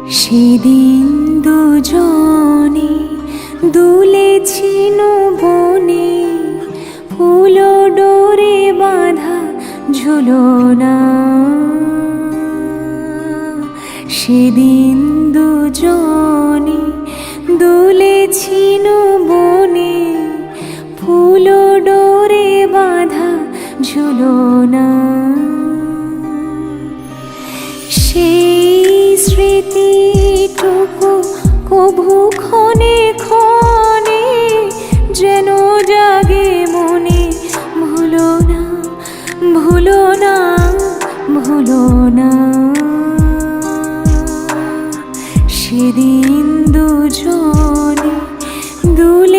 সেদিন দুজনে দুলেছি বনে, ফুল ডোরে বাঁধা ঝুলনা। সেদিন দুজনে দুলেছি বনে, ফুল ডোরে বাঁধা ঝুলনা। সেই স্মৃতিটুকু কভু ক্ষণে ক্ষণে যেন জাগে মনে। ভুলো না, ভুলো না, ভুলো না। সেদিন দুজনে দুলে